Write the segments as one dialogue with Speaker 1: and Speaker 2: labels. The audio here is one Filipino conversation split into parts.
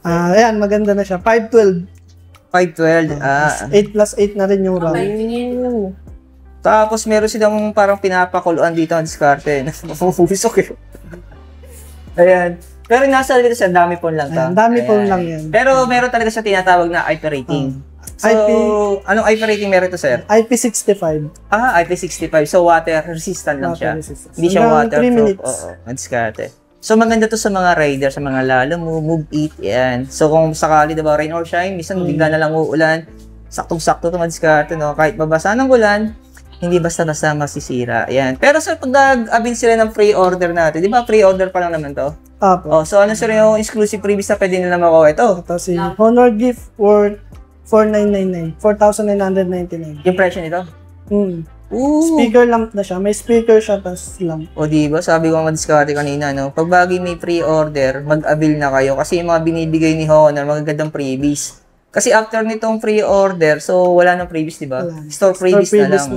Speaker 1: Ayan, maganda na siya. 512.
Speaker 2: 512.
Speaker 1: 8 plus 8 na rin yung RAM.
Speaker 2: Tapos meron silang parang pinapakuluan dito ang diskarte. Mapupusok eh. Ayan. Pero nasa dito siya, dami phone lang to.
Speaker 1: Dami phone lang yan.
Speaker 2: Pero meron talaga siya tinatawag na IP rating. So, anong IP rating meron to, sir?
Speaker 1: IP65.
Speaker 2: IP65. So, water resistant lang siya. Hindi siya waterproof.
Speaker 1: 3 minutes.
Speaker 2: Oo, ang diskarte. So, maganda to sa mga rider, sa mga lalo move it, yan. So, kung sakali, diba, rain or shine, minsan bigla na lang uulan, saktong-sakto ito madiskarte, no? Kahit mabasa ng ulan, hindi basta-basta masisira. Yan. Pero sir, pag nag-avail sila ng pre-order natin, di ba pre-order pa lang naman to?
Speaker 1: Apo.
Speaker 2: So, ano sir yung exclusive freebies na pwede nila makuha ito?
Speaker 1: Ito si Honor Gift for 4,999. 4,999.
Speaker 2: Yung presyo nito?
Speaker 1: Speaker lamp na siya. May speaker siya, tas lamp.
Speaker 2: O diba, sabi ko madiskarte kanina, no? Pag bagay may pre-order, mag-avail na kayo. Kasi yung mga binibigay ni Honor, magagandang freebies. Kasi after nitong pre-order, so wala nang freebies, diba? Store freebies na lang.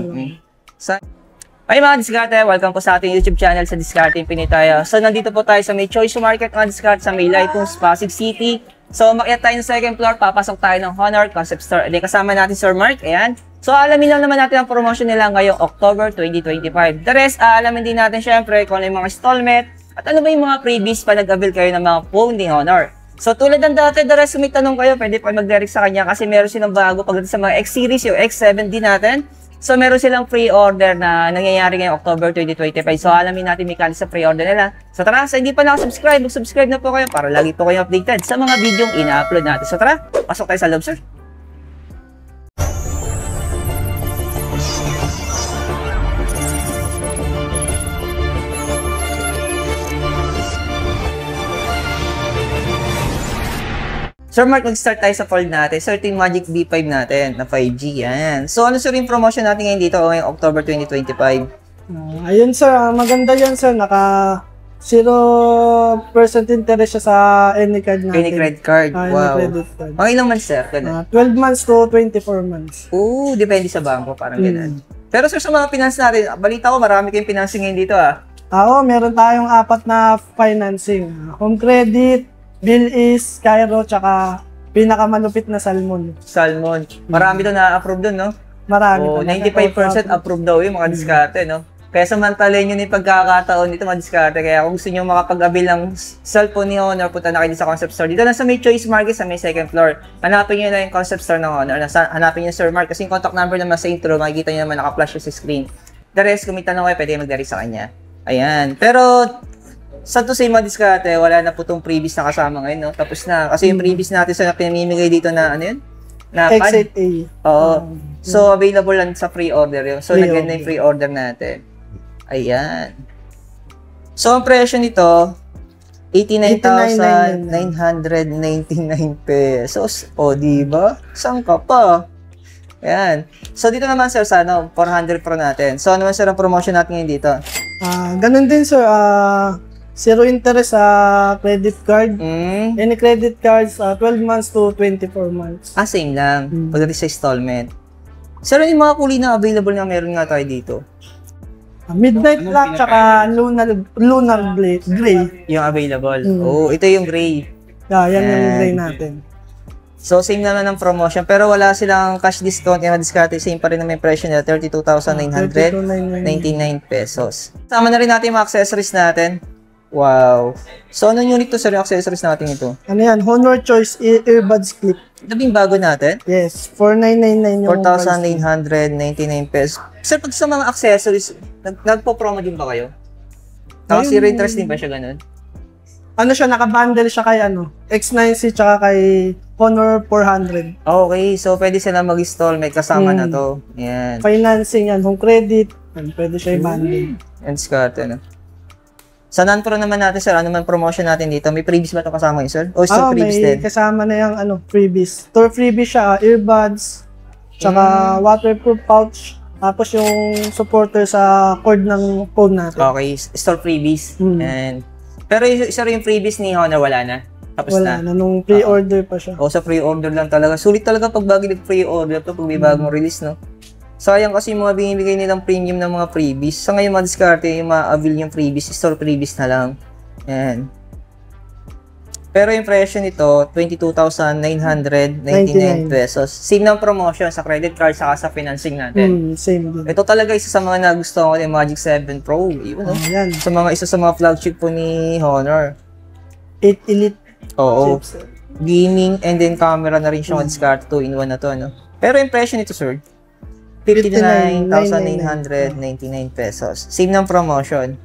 Speaker 2: Ay mga diskarte, welcome po sa ating YouTube channel sa Diskarte Infinite. So nandito po tayo sa may Choice Market mga diskarte sa may Lycos, Pasig City. So makiat tayo ng second floor, papasok tayo ng Honor Concept Store. Edi kasama natin Sir Mark, ayan. So alamin lang naman natin ang promotion nila ngayong October 2025. The rest, alamin din natin syempre kung ano yung mga installment at ano ba yung mga freebies pa nag-avail kayo ng mga phone ni Honor. So tulad ng dati, the rest kung may tanong kayo, pwede pa mag-direct sa kanya kasi meron silang bago pagdating sa mga X-Series, yung X7 din natin. So meron silang pre-order na nangyayari ngayong October 2025. So alamin natin mechanics sa pre-order nila. So tara, sa hindi pa nakasubscribe, mag-subscribe na po kayo para lagi po kayo updated sa mga videong ina-upload natin. So tara, pasok tayo sa loob, sir. Sir Mark, mag-start tayo sa fold natin. So, ito yung Magic B5 natin na 5G. Yan. So, ano sir yung promotion natin ngayon dito ngayong October 2025?
Speaker 1: Ayun sir, maganda yan sir. Naka 0% interest siya sa any card natin.
Speaker 2: Any credit card? Wow.
Speaker 1: Credit card.
Speaker 2: Okay ilang months sir?
Speaker 1: 12 months to 24 months.
Speaker 2: Depende sa bangko. Parang ganun. Pero sir, sa mga finance natin, balita ko marami kayong financing ngayon dito
Speaker 1: Meron tayong 4 na financing. Home credit, Bill is Cairo, tsaka pinakamalupit na Salmon.
Speaker 2: Salmon. Marami doon na-approve doon, no?
Speaker 1: Marami.
Speaker 2: 95% approve daw yung mga diskarte, no? Kaya samantalin nyo na yung pagkakataon dito mga diskarte. Kaya kung gusto nyo makapag-avail ng cellphone ni Honor, punta na kayo sa Concept Store. Dito lang sa may Choice Market, sa may second floor. Hanapin nyo na yung Concept Store ng Honor. Hanapin nyo Sir Mark. Kasi yung contact number naman sa intro, makikita nyo naman naka-flash sa screen. The rest, kung may tanong kayo, pwede mag-direct sa kanya. Ayan. Pero sa to say mga diskarte, wala na po itong previous na kasama ngayon, no? Tapos na. Kasi yung previous natin sa pinamimigay dito na, ano yun? Na
Speaker 1: X8A.
Speaker 2: Oo. So, available lang sa pre-order yun. So, naganda yung pre-order natin. Ayan. So, ang presyo nito, 89,999 pesos. O, diba? Saan ka pa? Ayan. So, dito naman, sir, sa 400 Pro natin. So, ano naman, sir, ang promotion natin ngayon dito?
Speaker 1: Ganun din, sir. 0 interest sa credit card. Any credit cards, 12 months to 24 months.
Speaker 2: Same lang. Pagdating sa installment. Sir, ano yung mga kulay na available na meron nga tayo dito?
Speaker 1: Midnight Black, tsaka Lunar Gray.
Speaker 2: Yung available. Ito yung gray.
Speaker 1: Yan yung gray natin.
Speaker 2: So, same naman ang promotion. Pero wala silang cash discount. Yung diskarte, same pa rin na may presyo nila. 32,999 pesos. Sama na rin natin yung mga accessories natin. Wow. So, anong unit to, sir, yung accessories natin ito?
Speaker 1: Ano yan? Honor Choice Earbuds Clip.
Speaker 2: Ito yung bago natin?
Speaker 1: Yes. 4,999 yung
Speaker 2: 4,999 pesos. Sir, pag sa mga accessories, nagpo-promo din ba kayo? Tapos zero interest din ba siya ganun?
Speaker 1: Ano siya, nakabundle siya kay X9C tsaka kay Honor 400.
Speaker 2: Okay, so pwede sila mag-installment kasama na to. Yan.
Speaker 1: Financing yan, home credit, pwede siya i-bundle.
Speaker 2: And diskarte, no? Sa non-pro naman natin, sir, ano man promotion natin dito? May freebies ba ito kasama yun, sir? O still freebies din?
Speaker 1: May kasama na yung freebies. Store freebies siya, earbuds, tsaka waterproof pouch, tapos yung supporter sa cord ng phone natin.
Speaker 2: Okay, store freebies. And pero sir, yung freebies ni Honor, wala na? Tapos
Speaker 1: wala na, nung pre-order pa siya.
Speaker 2: Sa pre-order lang talaga. Sulit talaga pag bago nag-pre-order to, pag may bagong release, no? Sayang kasi yung mga binibigay nilang premium ng mga freebies. Sa ngayon, madiskarte yung ma-avail yung freebies, store freebies na lang. Yan. Pero yung presyo nito, 22,999 pesos. Same ng promotion sa credit card saka sa financing natin.
Speaker 1: Same din.
Speaker 2: Ito talaga isa sa mga nagustuhan ko yung Magic 7 Pro. Yun,
Speaker 1: Yan.
Speaker 2: isa sa mga flagship po ni Honor.
Speaker 1: 8 Elite.
Speaker 2: Oo.
Speaker 1: Chips.
Speaker 2: Gaming and then camera na rin siya on SCART 2-in-1 na to, ano? Pero yung presyo nito, sir, 59,999 pesos. Same ng promotion.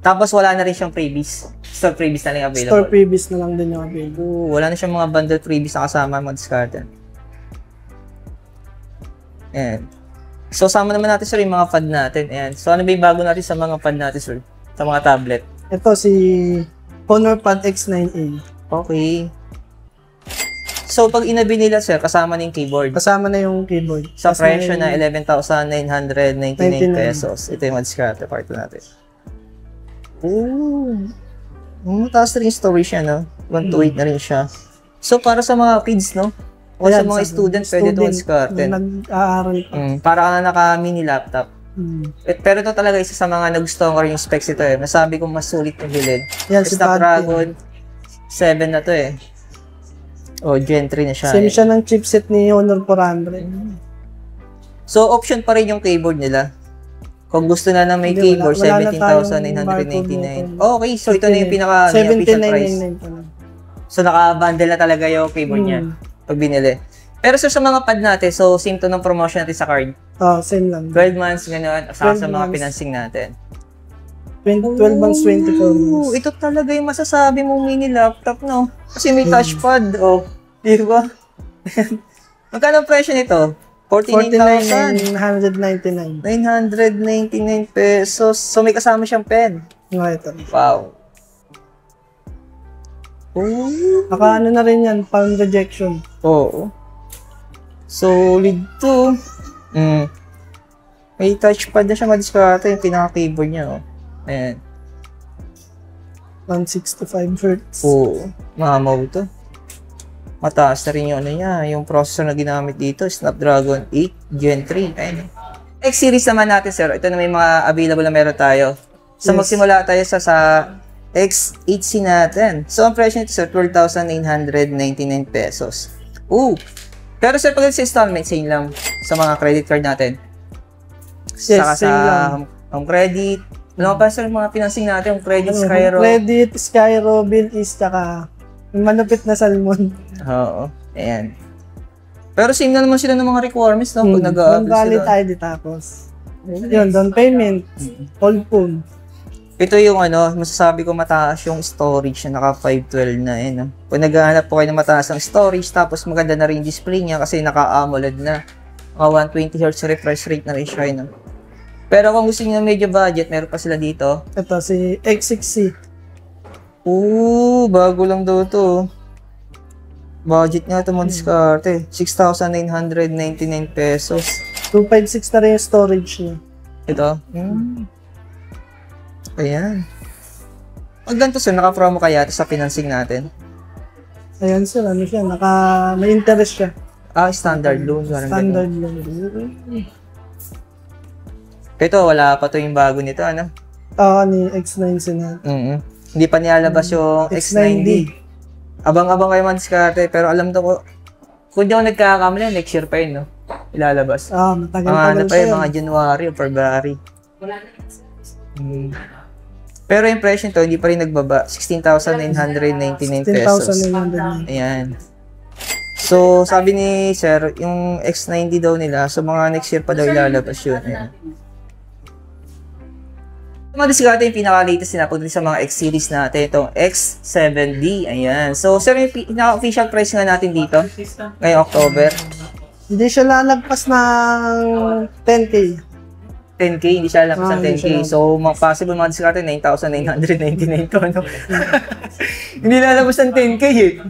Speaker 2: Tapos wala na rin siyang freebies. Store freebies na lang available.
Speaker 1: Store freebies na lang din yung available.
Speaker 2: Wala na siyang mga bundle freebies na kasama mga discard. Ayan. So, sama naman natin, sir, yung mga pad natin. Ayan. So, ano ba yung bago natin sa mga pad natin, sir? Sa mga tablet?
Speaker 1: Ito si Honor Pad X9A.
Speaker 2: Okay. So, pag inabi nila, sir, kasama na yung keyboard.
Speaker 1: Kasama na yung keyboard.
Speaker 2: Sa presyo na 11,999 pesos. Ito yung discard part natin. Oh. Mataas na rin yung storage siya, no? 128 na rin siya. So, para sa mga kids, no? O sa mga students, pwede ito discard.
Speaker 1: Nag-aaral pa.
Speaker 2: Para ka na naka-mini laptop. Pero ito talaga isa sa mga nagustuhan ko rin yung specs ito eh. Nasabi ko mas sulit yung bilhin.
Speaker 1: Yan,
Speaker 2: Snapdragon 7 na to eh. O, Gen 3 na siya.
Speaker 1: Same siya ng chipset ni Honor 400.
Speaker 2: So, option pa rin yung keyboard nila. Kung gusto na may keyboard, 17,999. Okay, so ito na yung pinaka-official price.
Speaker 1: 17,999
Speaker 2: So, naka-bundle na talaga yung keyboard niya pag binili. Pero so, sa mga pad natin, so same to ng promotion natin sa card.
Speaker 1: Same lang.
Speaker 2: 12 months, gano'n, sa mga financing natin.
Speaker 1: 12 months, 24 months.
Speaker 2: Ito talaga yung masasabi mong mini laptop, no? Kasi may touchpad, di ba? Magkano ang presyo nito?
Speaker 1: 49,999.
Speaker 2: 999 pesos. So, may kasama siyang pen.
Speaker 1: Ito.
Speaker 2: Wow.
Speaker 1: Naka na rin yan, palm rejection.
Speaker 2: Oo. Solid to. May touchpad na siya madiskarte yung pinaka-keyboard niya. Ayan.
Speaker 1: 165 Hz.
Speaker 2: Mamaw to. Mataas na rin yung yung processor na ginamit dito, Snapdragon 8 Gen 3. Ayan. X-series naman natin, sir. Ito na may mga available na meron tayo. So, magsimula tayo sa X8C natin. So, ang presyo nito, sir, 12,999 pesos. Pero, sir, pag sa installment, same lang sa mga credit card natin. Saka sa home credit. Alam pa, sir, mga financing natin, yung credit, Skyro.
Speaker 1: Credit, Skyro, Bill-Ease, tsaka yung malupit na salmon.
Speaker 2: Oo. Ayan. Pero same na naman sila ng mga requirements, no? Pag nag-a-apply sila.
Speaker 1: Valid ID tapos. Yun, down payment. All phone.
Speaker 2: Ito yung masasabi ko mataas yung storage na naka 512 na no? Pag naghahanap po kayo ng mataas ang storage, tapos maganda na rin yung display niya kasi naka-AMOLED na. 120Hz refresh rate na rin siya, no? Pero kung gusto niyo medyo budget, meron pa sila dito.
Speaker 1: Ito, si X6C.
Speaker 2: Bago lang daw to. Budget nga ito mo diskarte. 6,999 pesos.
Speaker 1: 256 na rin yung storage niya.
Speaker 2: Ito? Ayan. Pag ganito sir, naka-promo kaya ito sa financing natin?
Speaker 1: Ayan sir, siya, may interest siya.
Speaker 2: Standard loan.
Speaker 1: Standard loan.
Speaker 2: Ito, wala pa to yung bago nito, ano?
Speaker 1: Ni X9C na.
Speaker 2: Hindi pa nilalabas yung X9D. Abang-abang kayo man diskarte, pero alam to ko, kung di ako nagkakamali, next year pa yun, no? Ilalabas.
Speaker 1: Matagal-tagal
Speaker 2: pa yun, mga January o February. Pero yung presyo nito, hindi pa rin nagbaba. 16,999 pesos.
Speaker 1: 16,999.
Speaker 2: Ayan. So, sabi ni Sir, yung X90 daw nila, so mga next year pa daw ilalabas yun. Ayan. Mga diskarte yung pinaka-latest na pagdating sa mga X-series natin, itong X7D. Ayan. So, sir, yung pinaka-official price nga natin dito, ngayong October.
Speaker 1: Hindi siya lalagpas ng 10K.
Speaker 2: 10K, hindi siya lalagpas ng 10K. So, possible mga diskarte, 9,999 to, no? Hindi lalabas ng 10K, eh.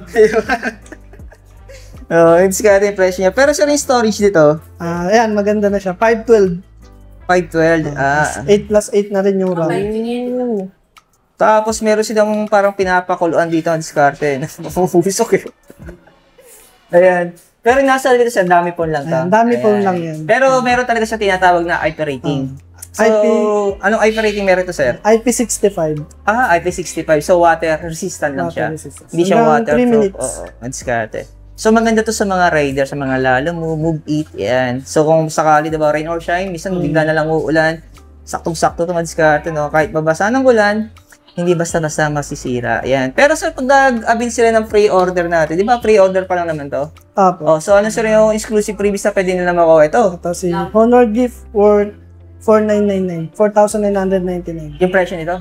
Speaker 2: Yung diskarte yung price niya. Pero, sir, yung storage dito?
Speaker 1: Ayan, maganda na siya. 512.
Speaker 2: 512.
Speaker 1: 8 plus 8 na rin yung RAM.
Speaker 2: Tapos meron silang parang pinapakuluan dito ang diskarte. Mapupusok eh. Ayan. Pero nasa dito sa dami phone lang to.
Speaker 1: Dami phone lang yan.
Speaker 2: Pero meron talaga siya tinatawag na IP rating. So, anong IP rating meron to, sir?
Speaker 1: IP65.
Speaker 2: IP65. So, water resistant lang siya. Hindi siya
Speaker 1: Hanggang 3
Speaker 2: waterproof.
Speaker 1: minutes.
Speaker 2: Oo, diskarte. So, maganda to sa mga rider, sa mga lalo move, eat, yan. So, kung sakali, diba, rain or shine, minsan bigla na lang uulan, saktong-sakto ito, madiskarte, no? Kahit mabasa ng ulan, hindi basta-basta masisira. Yan. Pero sir, pag nag-avail sila ng pre-order natin, di ba pre-order pa lang naman to?
Speaker 1: Apo.
Speaker 2: Oh, so ano sir yung exclusive freebies na pwede nila makuha ito?
Speaker 1: Ito si Honor Gift worth 4,999. 4,999.
Speaker 2: Yung presyo nito?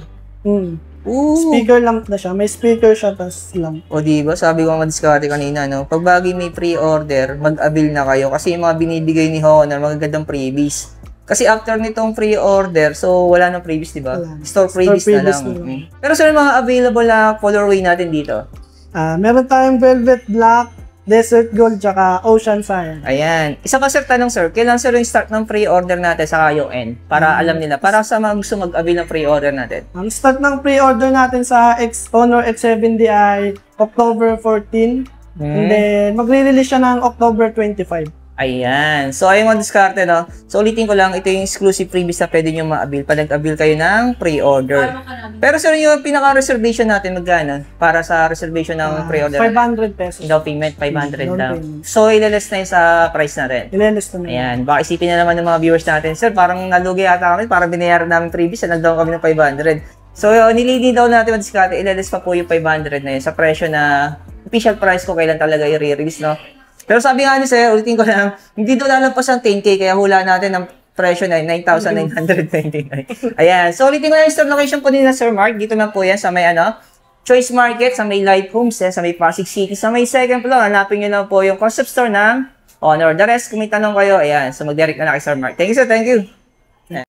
Speaker 1: Speaker lang na siya. May speaker siya, tas lang.
Speaker 2: O diba, sabi ko nga diskarte kanina, no? Pag bagay may pre-order, mag-avail na kayo kasi yung mga binibigay ni Honor, magagandang freebies. Kasi after nitong pre-order, so wala nang freebies, diba? Store freebies na lang. Pero sir, mga available na colorway natin dito?
Speaker 1: Meron tayong Velvet Black, Desert Gold, tsaka Ocean Fire.
Speaker 2: Ayan. Isa pa sir, tanong sir, kailan sir yung start ng pre-order natin sa yung end? Para alam nila, para sa mga gusto mag-avail ng pre-order natin.
Speaker 1: Ang start ng pre-order natin sa Honor X70 ay October 14. And then, magre-release siya ng October 25.
Speaker 2: Ayan. So, ayun mga diskarte, no? So, ulitin ko lang, ito yung exclusive freebies na pwede nyo ma-avail pag nag-avail kayo ng pre-order. Pero sir, yung pinaka-reservation natin, magkano? Para sa reservation ng pre-order?
Speaker 1: 500 pesos.
Speaker 2: Down payment, 500
Speaker 1: Down
Speaker 2: lang.
Speaker 1: payment.
Speaker 2: So, ilaless na yun sa price na rin.
Speaker 1: Ilaless na naman.
Speaker 2: Ayan. Baka isipin na naman ng mga viewers natin, sir, parang nalugi yata kami, parang binayaran namin freebies, nag-down kami ng 500. So, nilidi daw natin mga diskarte, ilaless pa po yung 500 na yun sa presyo na official price ko kailan talaga i-release, no? Pero sabi nga ni sir, ulitin ko lang, hindi daw lalampas ang 10K, kaya hula natin ang presyo na 9,999. Ayan. So, ulitin ko lang yung store location po nila, Sir Mark. Dito na po yan sa may Choice Market, sa may Light Homes, sa may Pasig City, sa may second floor. Hanapin nyo na po yung concept store ng Honor. The rest, kung may tanong kayo, ayan. So, mag-direct na kay Sir Mark. Thank you, sir. Thank you.